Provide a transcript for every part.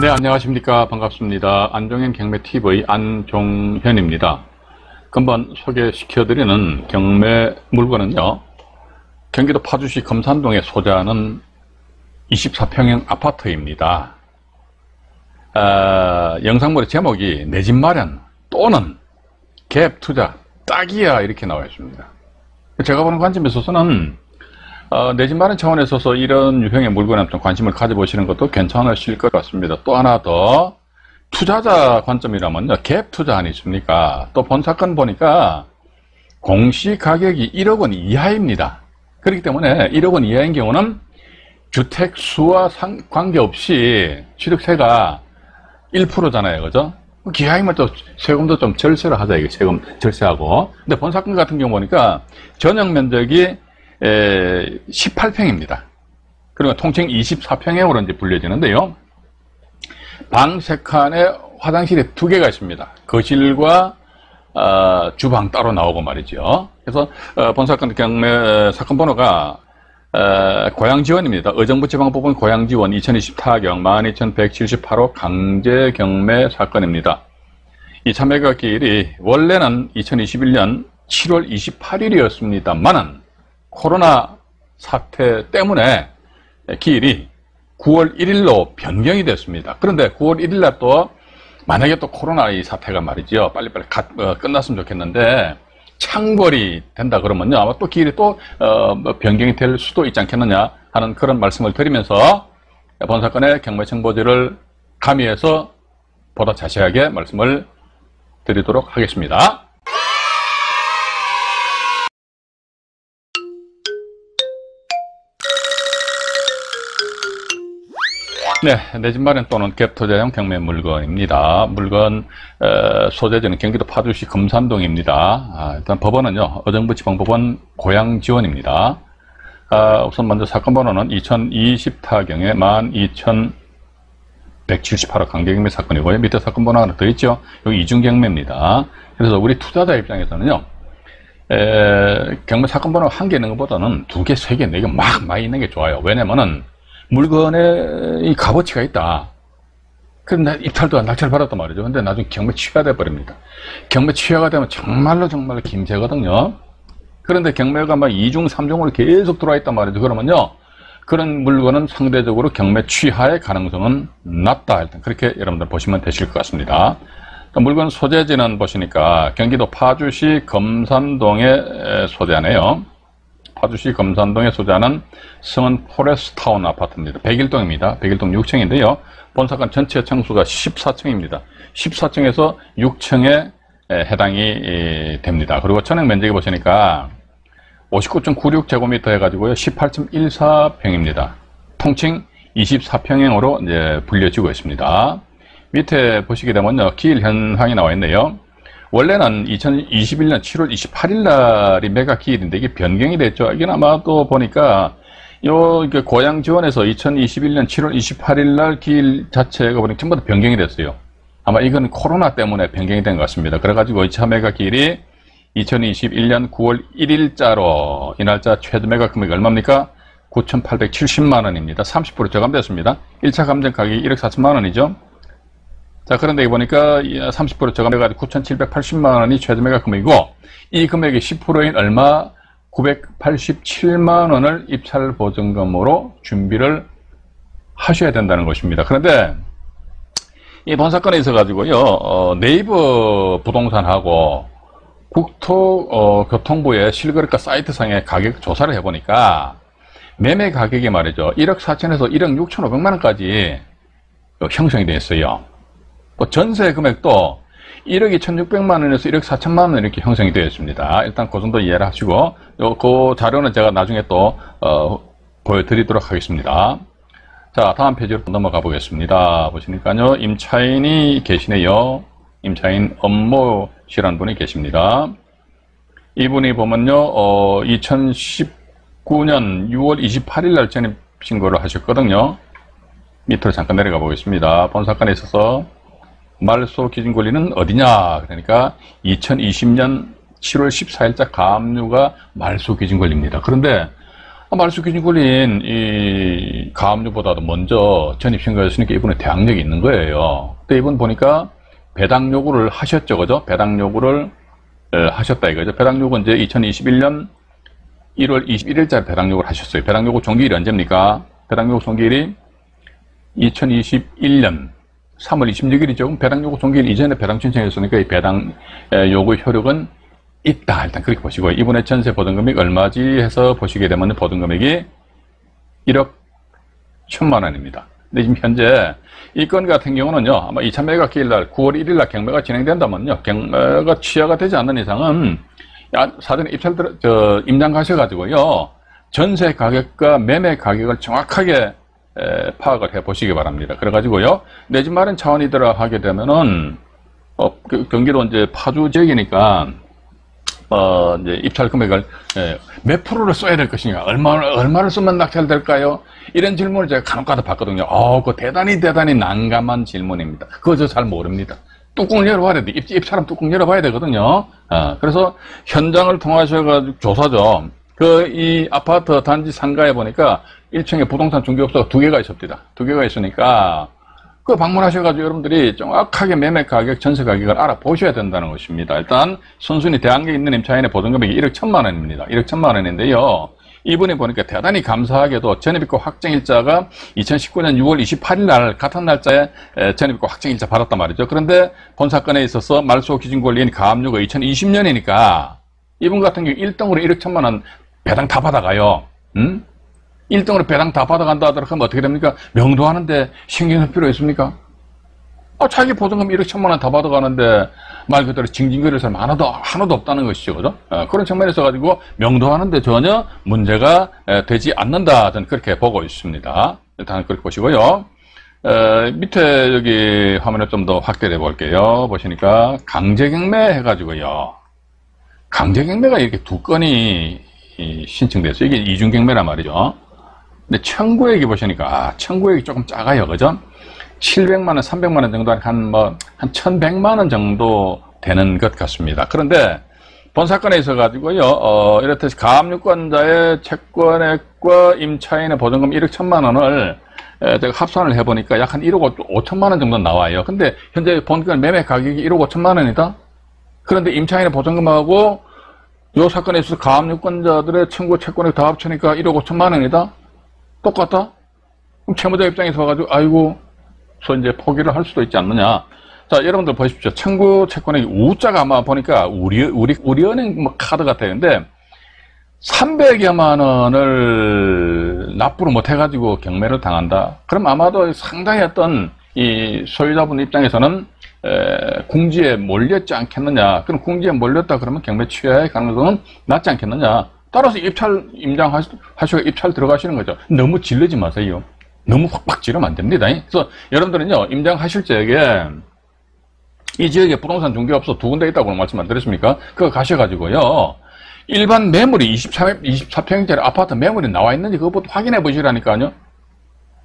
네, 안녕하십니까. 반갑습니다. 안종현 경매TV 안종현입니다. 금번 소개시켜드리는 경매 물건은요, 경기도 파주시 금산동에 소재하는 24평형 아파트입니다. 영상물의 제목이 내 집 마련 또는 갭 투자 딱이야 이렇게 나와 있습니다. 제가 보는 관점에 있어서는 내 집 마련 차원에 있어서 이런 유형의 물건에 좀 관심을 가져보시는 것도 괜찮으실 것 같습니다. 또 하나 더, 투자자 관점이라면요, 갭 투자 아니십니까? 또 본 사건 보니까 공시 가격이 1억 원 이하입니다. 그렇기 때문에 1억 원 이하인 경우는 주택 수와 관계없이 취득세가 1%잖아요. 그죠? 기하이면 또 세금도 좀 절세를 하자, 이게 세금 절세하고. 근데 본 사건 같은 경우 보니까 전용 면적이 18평입니다. 그리고 통칭 24평형으로 이제 불려지는데요. 방 3칸에 화장실이 2개가 있습니다. 거실과 주방 따로 나오고 말이죠. 그래서 본 사건 경매 사건 번호가 고양지원입니다. 의정부지방법원 고양지원 2020 타경 12178호 강제 경매 사건입니다. 이 참매가 기일이 원래는 2021년 7월 28일이었습니다만은 코로나 사태 때문에 기일이 9월 1일로 변경이 됐습니다. 그런데 9월 1일날 또 만약에 또 코로나 이 사태가 말이죠, 빨리빨리 끝났으면 좋겠는데 창궐이 된다 그러면요, 아마 또 기일이 또 변경이 될 수도 있지 않겠느냐 하는 그런 말씀을 드리면서 본 사건의 경매 정보지를 가미해서 보다 자세하게 말씀을 드리도록 하겠습니다. 네, 내 집 마련 또는 갭 투자형 경매 물건입니다. 물건 소재지는 경기도 파주시 금산동입니다. 일단 법원은요, 의정부지방법원 고양지원입니다. 우선 먼저 사건 번호는 2020 타경에 12178호 강제 경매 사건이고요. 밑에 사건 번호가 하나 더 있죠. 여기 이중 경매입니다. 그래서 우리 투자자 입장에서는요, 경매 사건 번호 한 개 있는 것보다는 2개, 3개, 4개 막 많이 있는 게 좋아요. 왜냐면은 물건에 이 값어치가 있다. 그럼 나 입찰도 낙찰 받았단 말이죠. 근데 나중에 경매 취하가 돼 버립니다. 경매 취하가 되면 정말로 김새거든요. 그런데 경매가 막 2중, 3중으로 계속 들어와 있단 말이죠. 그러면요, 그런 물건은 상대적으로 경매 취하의 가능성은 낮다. 일단 그렇게 여러분들 보시면 되실 것 같습니다. 물건 소재지는 보시니까 경기도 파주시 금산동에 소재하네요. 파주시 금산동에 소재하는 성은 포레스타운 아파트입니다. 101동입니다. 101동 6층인데요. 본 사건 전체 층수가 14층입니다. 14층에서 6층에 해당이 됩니다. 그리고 전용 면적이 보시니까 59.96제곱미터 해가지고요, 18.14평입니다. 통칭 24평형으로 이제 불려지고 있습니다. 밑에 보시게 되면요, 기일 현황이 나와 있네요. 원래는 2021년 7월 28일 날이 매각 기일인데 이게 변경이 됐죠. 이게 아마 또 보니까 고양지원에서 2021년 7월 28일 날 기일 자체가 보니까 전부 다 변경이 됐어요. 아마 이건 코로나 때문에 변경이 된 것 같습니다. 그래가지고 2차 매각 기일이 2021년 9월 1일자로 이 날짜 최저 매각 금액이 얼마입니까? 9,870만 원입니다. 30% 저감됐습니다. 1차 감정 가격이 1억 4천만 원이죠. 자, 그런데 여기 보니까 30% 저감해가지고 9,780만 원이 최저 매각 금액이고, 이 금액의 10%인 얼마? 987만 원을 입찰 보증금으로 준비를 하셔야 된다는 것입니다. 그런데 이 본 사건에 있어가지고요, 네이버 부동산하고 국토교통부의 실거래가 사이트상의 가격 조사를 해보니까 매매 가격이 말이죠, 1억 4천에서 1억 6천5백만 원까지 형성이 되어 있어요. 또 전세 금액도 1억 2,600만 원에서 1억 4천만 원 이렇게 형성이 되어 있습니다. 일단 그 정도 이해를 하시고, 그 자료는 제가 나중에 또 보여드리도록 하겠습니다. 자, 다음 페이지로 넘어가 보겠습니다. 보시니까요, 임차인이 계시네요. 임차인 엄모 씨라는 분이 계십니다. 이분이 보면요, 2019년 6월 28일 날 전입 신고를 하셨거든요. 밑으로 잠깐 내려가 보겠습니다. 본 사건에 있어서 말소 기준 권리는 어디냐? 그러니까 2020년 7월 14일자 가압류가 말소 기준 권리입니다. 그런데 말소 기준 걸린 이 가압류보다도 먼저 전입 신고했으니까 이분은 대항력이 있는 거예요. 근데 이분 보니까 배당 요구를 하셨죠, 그죠? 배당 요구를 하셨다 이거죠. 배당 요구 이제 2021년 1월 21일자에 배당 요구를 하셨어요. 배당 요구 종기일이 언제입니까? 배당 요구 종기일이 2021년 3월 26일이죠. 배당 요구 종기일 이전에 배당 신청했으니까 이 배당 요구 효력은 있다. 일단 그렇게 보시고요. 이분의 전세 보증금액 얼마지 해서 보시게 되면 보증금액이 1억 1천만 원입니다. 근데 지금 현재 이 건 같은 경우는요, 아마 2000매가 기일날 9월 1일날 경매가 진행된다면요, 경매가 취하가 되지 않는 이상은 사전에 임장 가셔가지고요, 전세 가격과 매매 가격을 정확하게 파악을 해 보시기 바랍니다. 그래가지고요, 내 집 마련 차원이더라 하게 되면은, 경기도 이제 파주 지역이니까, 이제 입찰 금액을 몇 프로를 써야 될 것인가, 얼마를 쓰면 낙찰될까요? 이런 질문을 제가 간혹가다 받거든요. 그거 대단히 난감한 질문입니다. 그거 저 잘 모릅니다. 뚜껑을 열어봐야 돼. 입찰은 뚜껑 열어봐야 되거든요. 그래서 현장을 통하셔가지고 조사죠. 이 아파트 단지 상가에 보니까 1층에 부동산 중개업소가 2개가 있습니다. 2개가 있으니까 그 방문하셔가지고 여러분들이 정확하게 매매 가격, 전세 가격을 알아보셔야 된다는 것입니다. 일단 순순히 대항력이 있는 임차인의 보증금액이 1억 1천만 원입니다. 1억 1천만 원인데요. 이분이 보니까 대단히 감사하게도 전입입고 확정일자가 2019년 6월 28일 날 같은 날짜에 전입입고 확정일자 받았단 말이죠. 그런데 본 사건에 있어서 말소 기준 권리인 가압류가 2020년이니까 이분 같은 경우 1등으로 1억 1천만 원 배당 다 받아가요. 1등으로 배당 다 받아간다 하더라도 그럼 어떻게 됩니까? 명도하는데 신경 쓸 필요 있습니까? 자기 보증금 1억 1천만 원 다 받아가는데 말 그대로 징징거릴 사람 하나도 없다는 것이죠. 그죠? 그런 측면에서 가지고 명도하는데 전혀 문제가 되지 않는다. 저는 그렇게 보고 있습니다. 일단 그렇게 보시고요. 밑에 여기 화면을 좀 더 확대해 볼게요. 보시니까 강제경매 해가지고요. 강제경매가 이렇게 2건이 신청됐어요. 이게 이중경매란 말이죠. 근데 청구액이 보시니까 청구액이 조금 작아요. 그죠? 700만원, 300만원 정도 한 1100만원 정도 되는 것 같습니다. 그런데 본 사건에 있어가지고요, 이렇듯이 가압류권자의 채권액과 임차인의 보증금 1억 1천만 원을 제가 합산을 해보니까 약 한 1억 5천만원 정도 나와요. 근데 현재 본건 매매 가격이 1억 5천만 원이다? 그런데 임차인의 보증금하고 이 사건에 있어서 가압류권자들의 청구 채권액 다 합치니까 1억 5천만 원이다? 똑같다? 그럼 채무자 입장에서 와가지고, 아이고, 이제 포기를 할 수도 있지 않느냐. 자, 여러분들 보십시오. 청구 채권액이 우자가 아마 보니까 우리은행 카드 같아요. 근데 300여만 원을 납부를 못 해가지고 경매를 당한다. 그럼 아마도 상당히 어떤 이 소유자분 입장에서는 궁지에 몰렸지 않겠느냐. 그럼 궁지에 몰렸다 그러면 경매 취하의 가능성은 낮지 않겠느냐. 따라서 임장하시고 입찰 들어가시는 거죠. 너무 질르지 마세요. 너무 확 지르면 안 됩니다. 그래서 여러분들은요, 임장하실 적에 이 지역에 부동산 중개업소 2군데 있다고 말씀 안 드렸습니까? 그거 가셔가지고요, 일반 매물이 24평짜리 아파트 매물이 나와 있는지 그것부터 확인해 보시라니까요.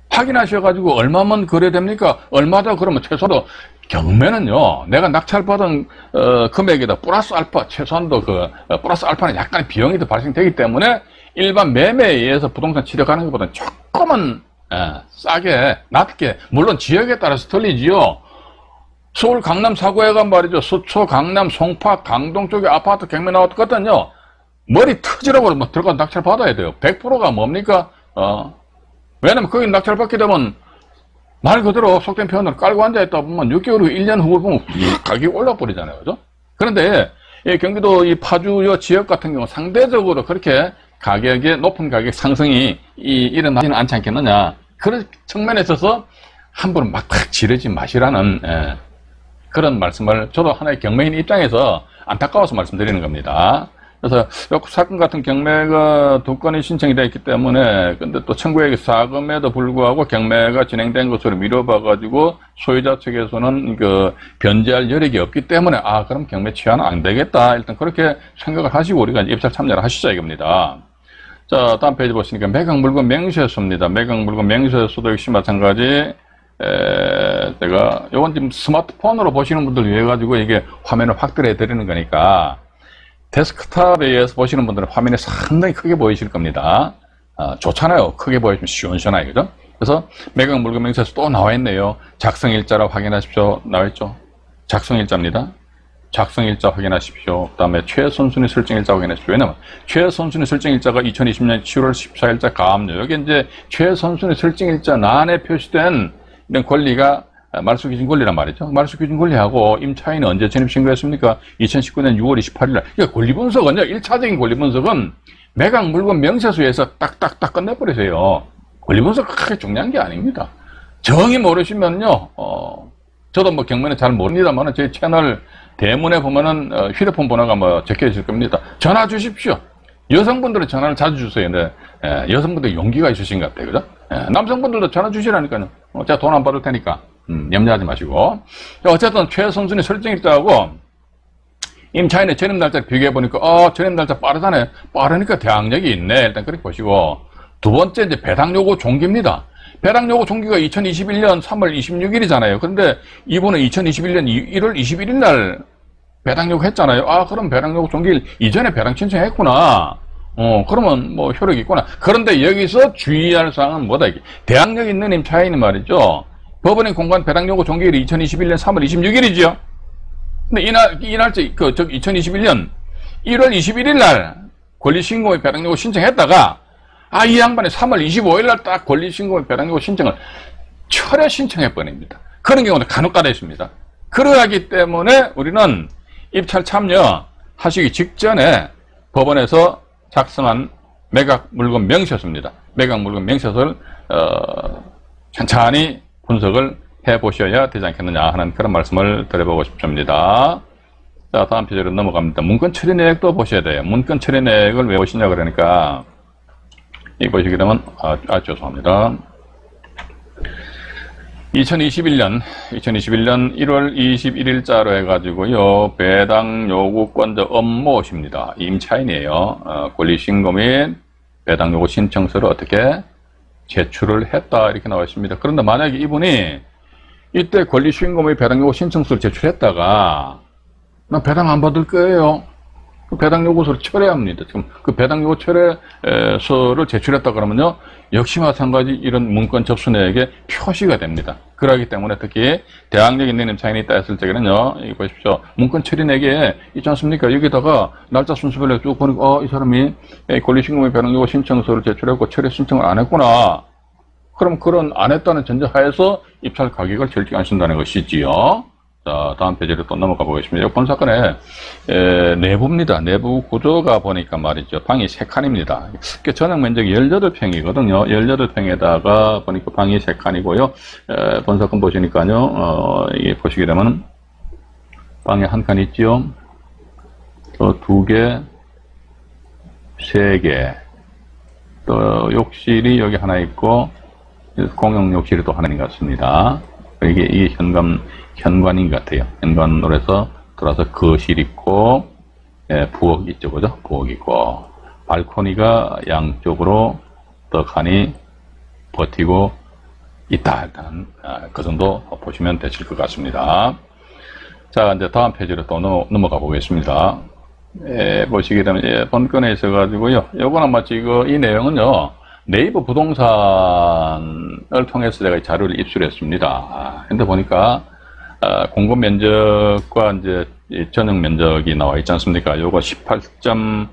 확인하셔가지고 얼마면 거래됩니까? 얼마다 그러면 최소도 경매는요, 내가 낙찰받은 금액에다 플러스 알파, 최소한도 플러스 알파는 약간의 비용이 더 발생되기 때문에 일반 매매에 의해서 부동산 취득하는 것보다는 조금은 싸게, 낮게, 물론 지역에 따라서 틀리지요. 서울 강남 사구에간 말이죠. 서초, 강남, 송파, 강동 쪽에 아파트 경매 나왔거든요. 머리 터지라고 들어가서 낙찰 받아야 돼요. 100%가 뭡니까? 왜냐면 거기 낙찰 받게 되면 말 그대로 속된 표현으로 깔고 앉아있다 보면 6개월 후, 1년 후 보면 가격이 올라버리잖아요. 그죠? 그런데 이 경기도 이 파주 지역 같은 경우 상대적으로 그렇게 높은 가격 상승이 일어나지는 않지 않겠느냐. 그런 측면에 있어서 함부로 막 지르지 마시라는 그런 말씀을 저도 하나의 경매인 입장에서 안타까워서 말씀드리는 겁니다. 그래서 이 사건 같은 경매가 2건이 신청이 되어 있기 때문에 근데 또 청구액이 싸금에도 불구하고 경매가 진행된 것으로 미뤄봐가지고 소유자 측에서는 변제할 여력이 없기 때문에 그럼 경매 취하는 안 되겠다. 일단 그렇게 생각을 하시고 우리가 입찰 참여를 하시자 이겁니다. 자, 다음 페이지 보시니까 매각 물건 명시였습니다. 매각 물건 명시였어도 역시 마찬가지. 제가 요건 지금 스마트폰으로 보시는 분들 위해 가지고 이게 화면을 확대를 해 드리는 거니까 데스크탑에 의해서 보시는 분들은 화면이 상당히 크게 보이실 겁니다. 좋잖아요. 크게 보여주면 시원시원하게, 그죠? 그래서 매각 물건 명세서 또 나와 있네요. 작성일자라 확인하십시오. 나와 있죠? 작성일자입니다. 작성일자 확인하십시오. 그 다음에 최선순위 설정일자 확인하십시오. 왜냐면 최선순위 설정일자가 2020년 7월 14일자 가압류. 여기 이제 최선순위 설정일자 난에 표시된 이런 권리가 말소기준 권리란 말이죠. 말소기준 권리하고 임차인은 언제 전입 신고했습니까? 2019년 6월 28일 날. 그러니까 권리분석은요, 1차적인 권리분석은 매각 물건 명세서에서 딱딱딱 끝내버리세요. 권리분석 그렇게 중요한 게 아닙니다. 정의 모르시면요, 저도 뭐 경매는 잘 모릅니다만 저희 채널 대문에 보면은 휴대폰 번호가 뭐 적혀 있을 겁니다. 전화 주십시오. 여성분들은 전화를 자주 주세요. 근데 여성분들 용기가 있으신 것 같아요. 그죠? 남성분들도 전화 주시라니까요. 제가 돈 안 받을 테니까 염려하지 마시고. 어쨌든 최선순위 설정일자하고 임차인의 전입 날짜를 비교해 보니까 전입 날짜 빠르다네. 빠르니까 대항력이 있네. 일단 그렇게 보시고, 두 번째 이제 배당 요구 종기입니다. 배당 요구 종기가 2021년 3월 26일이잖아요. 그런데 이분은 2021년 1월 21일 날 배당 요구 했잖아요. 그럼 배당 요구 종기일 이전에 배당 신청했구나. 그러면 뭐 효력이 있구나. 그런데 여기서 주의할 사항은 뭐다, 이게. 대항력 있는 임차인이 말이죠. 법원의 공간 배당 요구 종기일이 2021년 3월 26일이죠. 근데 이 날짜, 2021년 1월 21일 날 권리신고의 배당 요구 신청했다가, 이 양반이 3월 25일 날 딱 권리신고의 배당 요구 신청을 철회 신청해버립니다. 그런 경우도 간혹가다 있습니다. 그러하기 때문에 우리는 입찰 참여하시기 직전에 법원에서 작성한 매각 물건 명세서입니다. 매각 물건 명세서를 천천히 분석을 해보셔야 되지 않겠느냐 하는 그런 말씀을 드려보고 싶습니다. 자, 다음 페이지로 넘어갑니다. 문건 처리 내역도 보셔야 돼요. 문건 처리 내역을 왜 보시냐 그러니까, 이 보시게 되면 죄송합니다. 2021년 1월 21일자로 해가지고요, 배당 요구권자 업무십니다. 임차인이에요. 권리신고 및 배당 요구 신청서를 어떻게 제출을 했다 이렇게 나와 있습니다. 그런데 만약에 이분이 이때 권리신고 및 배당 요구 신청서를 제출했다가 나 배당 안 받을 거예요. 그 배당 요구서를 철회합니다. 지금 그 배당 요구 철회서를 제출했다 그러면요, 역시 마찬가지 이런 문건 접수 내역에 표시가 됩니다. 그러기 때문에 특히 대항력 있는 임차인이 있다 했을 적에는요, 이거 보십시오. 문건 처리 내역에 있지 않습니까? 여기다가 날짜 순서별로 쭉 보니까 이 사람이 권리신고 및 배당 요구 신청서를 제출했고 철회 신청을 안 했구나. 그럼 그런 안 했다는 전제하에서 입찰 가격을 결정하신다는 것이지요. 자, 다음 페이지로 또 넘어가 보겠습니다. 이번 사건의 내부입니다. 내부 구조가 보니까 말이죠. 방이 3칸입니다. 전용 면적이 18평이거든요. 18평에다가 보니까 방이 3칸이고요. 본 사건 보시니까요. 이게 보시게 되면 방에 한 칸 있죠. 또 2개, 3개. 또 욕실이 여기 하나 있고, 공용 욕실이 또 하나인 것 같습니다. 이게 현관인 것 같아요. 현관으로 해서 돌아서 거실 있고, 부엌 있죠, 그죠? 부엌 있고, 발코니가 양쪽으로 떡하니 버티고 있다. 일단, 그 정도 보시면 되실 것 같습니다. 자, 이제 다음 페이지로 또 넘어가 보겠습니다. 보시게 되면, 본건에 있어가지고요. 요거는 마치 이 내용은요, 네이버 부동산을 통해서 제가 이 자료를 입수했습니다. 근데 보니까, 공급 면적과 이제 전용 면적이 나와 있지 않습니까? 요거 18점,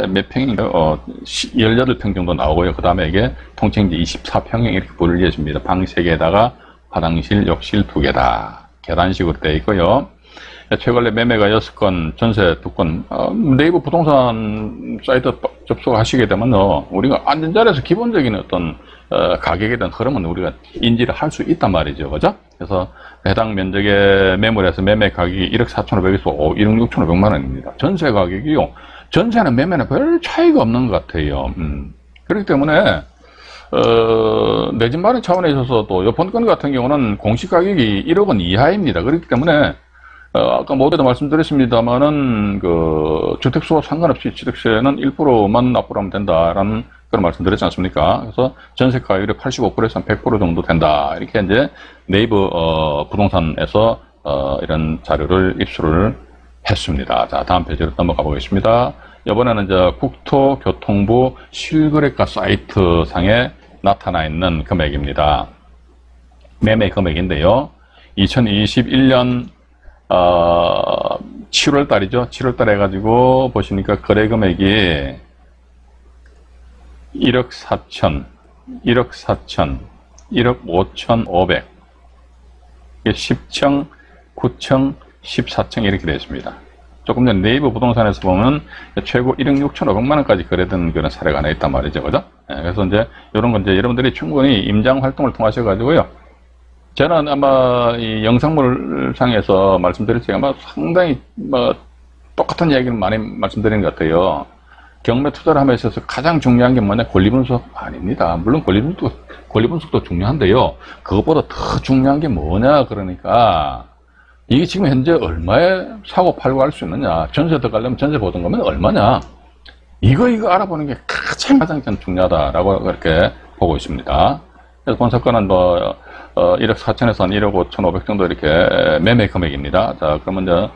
몇 평인가? 18평 정도 나오고요. 그 다음에 이게 통칭 이제 24평형 이렇게 분리해집니다. 방 3개에다가 화장실, 욕실 2개다. 계단식으로 되어 있고요. 최근에 매매가 6건, 전세 2건, 네이버 부동산 사이트 접속하시게 되면요, 우리가 앉은 자리에서 기본적인 어떤, 가격에 대한 흐름은 우리가 인지를 할 수 있단 말이죠. 그죠? 그래서 해당 면적의 매물에서 매매 가격이 1억 4,500에서 1억 6,500만 원입니다. 전세 가격이요. 전세는 매매는 별 차이가 없는 것 같아요. 그렇기 때문에, 내 집 마련 차원에 있어서도, 요 본건 같은 경우는 공시 가격이 1억 원 이하입니다. 그렇기 때문에, 아까 모두도 말씀드렸습니다만은, 주택수와 상관없이 취득세는 1%만 납부하면 된다라는 그런 말씀 드렸지 않습니까? 그래서 전세가율의 85%에서 100% 정도 된다. 이렇게 이제 네이버, 부동산에서, 이런 자료를 입수를 했습니다. 자, 다음 페이지로 넘어가 보겠습니다. 이번에는 이제 국토교통부 실거래가 사이트 상에 나타나 있는 금액입니다. 매매 금액인데요. 2021년 7월 달이죠. 7월 달에 해가지고 보시니까 거래 금액이 1억 4천, 1억 4천, 1억 5,500, 10층, 9층, 14층 이렇게 되어 있습니다. 조금 전 네이버 부동산에서 보면 최고 1억 6,500만 원까지 거래된 그런 사례가 하나 있단 말이죠. 그죠? 그래서 이제 이런 건 이제 여러분들이 충분히 임장 활동을 통하셔가지고요. 저는 아마 이 영상물 상에서 말씀드렸지만 아마 상당히 뭐 똑같은 이야기를 많이 말씀드리는 것 같아요. 경매 투자를 함에 있어서 가장 중요한 게 뭐냐? 권리 분석 아닙니다. 물론 권리 분석도 중요한데요. 그것보다 더 중요한 게 뭐냐? 그러니까 이게 지금 현재 얼마에 사고 팔고 할 수 있느냐? 전세 들어가려면 전세 보던 거면 얼마냐? 이거 알아보는 게 가장 중요하다라고 그렇게 보고 있습니다. 그래서 본 사건은 뭐 1억 4천에서 한 1억 5,500 정도 이렇게 매매 금액입니다. 자, 그러면 이제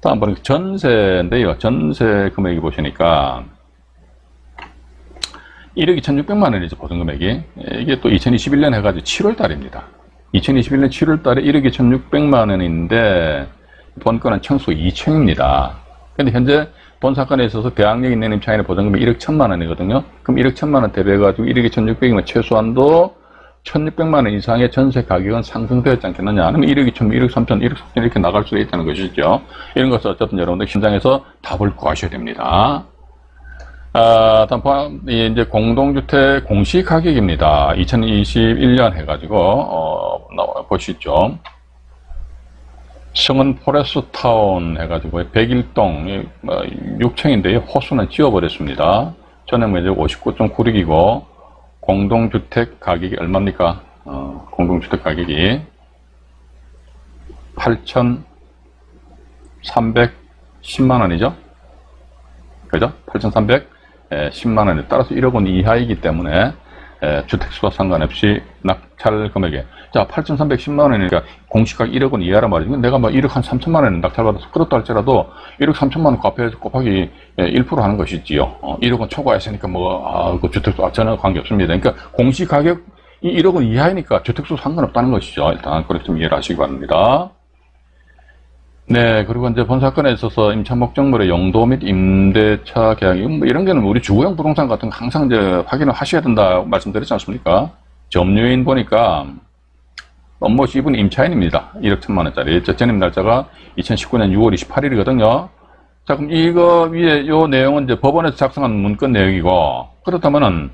다음 보니까 전세인데요. 전세 금액이 보시니까 1억 2,600만 원이죠, 보증 금액이. 이게 또 2021년 해가지고 7월 달입니다. 2021년 7월 달에 1억 2,600만 원인데, 본 건은 청수 2층입니다. 근데 현재 본 사건에 있어서 대항력 있는 임차인의 보증금이 1억 1,000만 원이거든요. 그럼 1억 1,000만 원 대비해가지고 1억 2,600이면 최소한도 1,600만 원 이상의 전세 가격은 상승되었지 않겠느냐. 아니면 1억 2천, 1억 3천, 1억 4천 이렇게 나갈 수도 있다는 것이죠. 이런 것을 어쨌든 여러분들 현장에서 답을 구하셔야 됩니다. 다음, 이제 공동주택 공시가격입니다. 2021년 해가지고, 보시죠. 성은 포레스타운 해가지고, 101동, 6층인데요. 호수는 지워버렸습니다. 전액면적 59.96이고, 공동주택 가격이 얼마입니까? 공동주택 가격이 8,310만 원이죠. 그죠? 8,310만 원에 따라서 1억 원 이하이기 때문에 주택수와 상관없이 낙찰 금액에 자 8,310만 원이니까 공시가격 1억 원 이하란 말이죠. 내가 막 1억 한 3천만 원에 낙찰받아서 끌었다 할지라도 1억 3천만 원 곱하기 1% 하는 것이지요. 1억 원 초과했으니까 그 주택수 전혀 관계없습니다. 그러니까 공시가격이 1억 원 이하이니까 주택수 상관없다는 것이죠. 일단 그렇게 좀 이해를 하시기 바랍니다. 네, 그리고 이제 본 사건에 있어서 임차 목적물의 용도 및 임대차 계약, 이런 게는 우리 주거용 부동산 같은 거 항상 이제 확인을 하셔야 된다 말씀드렸지 않습니까? 점유인 보니까 엄모씨 이분 임차인입니다. 1억 1,000만 원짜리. 전입 날짜가 2019년 6월 28일이거든요. 자, 그럼 이거 위에 요 내용은 이제 법원에서 작성한 문건 내용이고, 그렇다면은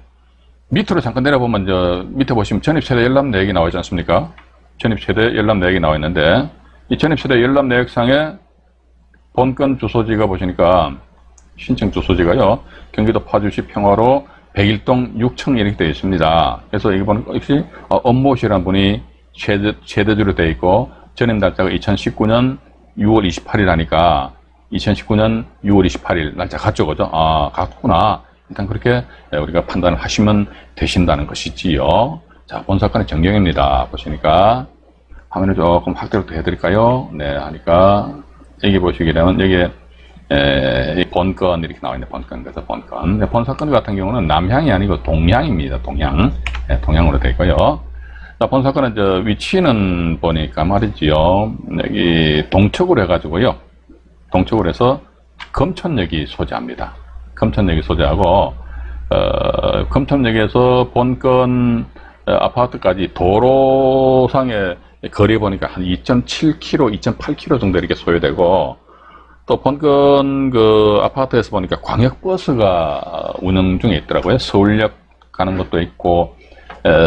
밑으로 잠깐 내려보면 이제 밑에 보시면 전입세대 열람 내역이 나와 있지 않습니까? 전입세대 열람 내역이 나와 있는데, 이 전입세대 열람 내역상에 본건 주소지가 보시니까 신청 주소지가요 경기도 파주시 평화로 101동 6층 이렇게 되어 있습니다. 그래서 이번 역시 엄모씨라는 분이 최대주로 되어 있고 전입 날짜가 2019년 6월 28일 하니까 2019년 6월 28일 날짜 같죠, 그죠? 같구나. 일단 그렇게 우리가 판단을 하시면 되신다는 것이지요. 자, 본 사건의 정경입니다. 보시니까 화면을 조금 확대를 또 해드릴까요? 네, 하니까, 여기 보시게 되면, 여기에, 본건 이렇게 나와 있는 본건, 그래서 본건. 본 사건 같은 경우는 남향이 아니고 동향입니다. 동향. 네, 동향으로 되어 있고요. 자, 본 사건은 위치는 보니까 말이지요. 여기 동쪽으로 해가지고요. 동쪽으로 해서 금천역이 소재합니다. 금천역이 소재하고, 금천역에서 본건 아파트까지 도로상에 거리 보니까 한 2.7km, 2.8km 정도 이렇게 소요되고, 또 본건 그 아파트에서 보니까 광역버스가 운영 중에 있더라고요. 서울역 가는 것도 있고,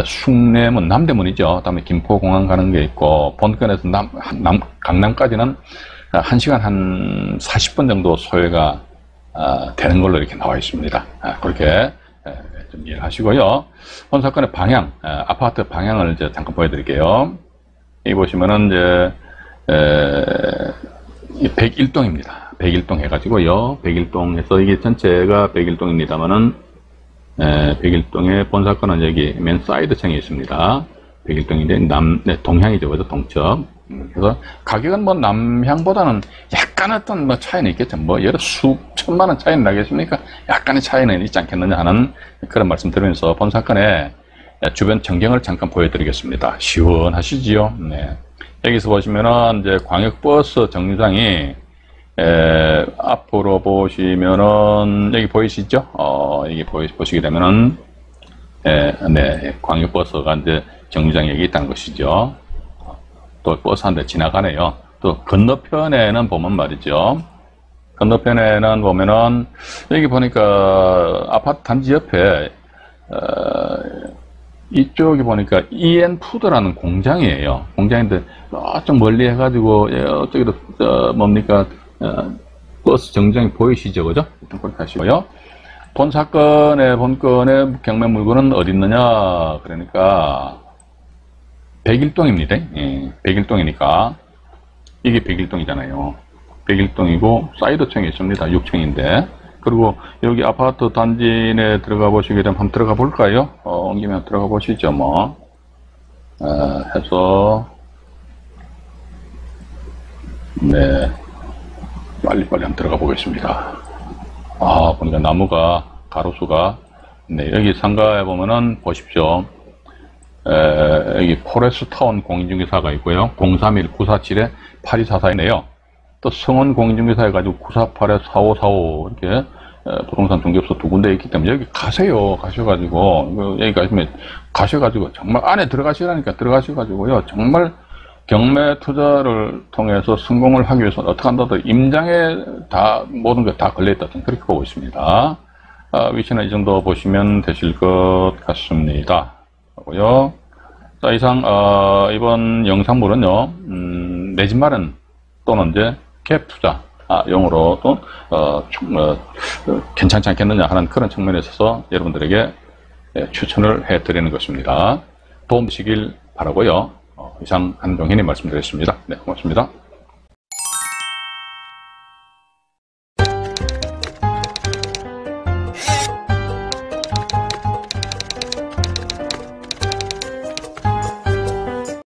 숭례문, 남대문이죠. 그다음에 김포공항 가는 게 있고, 본건에서 강남까지는 1시간 한 40분 정도 소요가 되는 걸로 이렇게 나와 있습니다. 그렇게 좀 이해를 하시고요. 본 사건의 방향, 아파트 방향을 이제 잠깐 보여드릴게요. 여기 보시면은 이제 101동입니다. 101동 해가지고요. 101동에서 이게 전체가 101동입니다만은 101동의 본 사건은 여기 맨 사이드 층에 있습니다. 101동인데 동향이죠, 그죠? 동쪽. 그래서 가격은 뭐 남향보다는 약간 어떤 뭐 차이는 있겠죠. 뭐 여러 수천만 원 차이는 나겠습니까? 약간의 차이는 있지 않겠느냐 하는 그런 말씀 드리면서 본 사건의 주변 전경을 잠깐 보여드리겠습니다. 시원하시지요? 네. 여기서 보시면은 이제 광역버스 정류장이 앞으로 보시면은 여기 보이시죠? 여기 보시게 되면은 네, 광역버스가 이제 정류장에 여기 있다는 것이죠. 또 버스 한 대 지나가네요. 또 건너편에는 보면 말이죠. 건너편에는 보면은 여기 보니까 아파트 단지 옆에 이쪽이 보니까 EN푸드라는 공장이에요. 공장인데 좀 멀리 해가지고 저기도 뭡니까 버스 정류장이 보이시죠, 그죠? 일단 그렇게 하시고요. 본 사건의 본건의 경매 물건은 어디 있느냐? 그러니까 101동입니다. 예, 101동이니까 이게 101동이잖아요. 101동이고 사이드층이 있습니다. 6층인데 그리고 여기 아파트 단지 내 들어가 보시게 되면 한번 들어가 볼까요? 옮기면 들어가 보시죠. 뭐 해서 네 빨리빨리 한번 들어가 보겠습니다. 보니까 나무가 가로수가 네 여기 상가에 보면은 보십시오. 여기 포레스타운 공인중개사가 있고요. 031-947-8244이네요. 또 성원 공인중개사 해가지고 948-4545 이렇게 부동산 중개업소 두 군데 있기 때문에 여기 가세요. 가셔가지고 여기 가셔가지고 정말 안에 들어가시라니까 들어가셔가지고요. 정말 경매 투자를 통해서 성공을 하기 위해서 어떻게 한다도 임장에 다 모든 게 다 걸려있다. 그렇게 보고 있습니다. 위치는 이 정도 보시면 되실 것 같습니다. 하고요. 자, 이상 이번 영상물은요 내 집 마련 또는 이제 갭 투자 용으로 또 괜찮지 않겠느냐 하는 그런 측면에 있어서 여러분들에게 추천을 해드리는 것입니다. 도움 되시길 바라고요. 이상 한종현이 말씀드렸습니다. 네, 고맙습니다.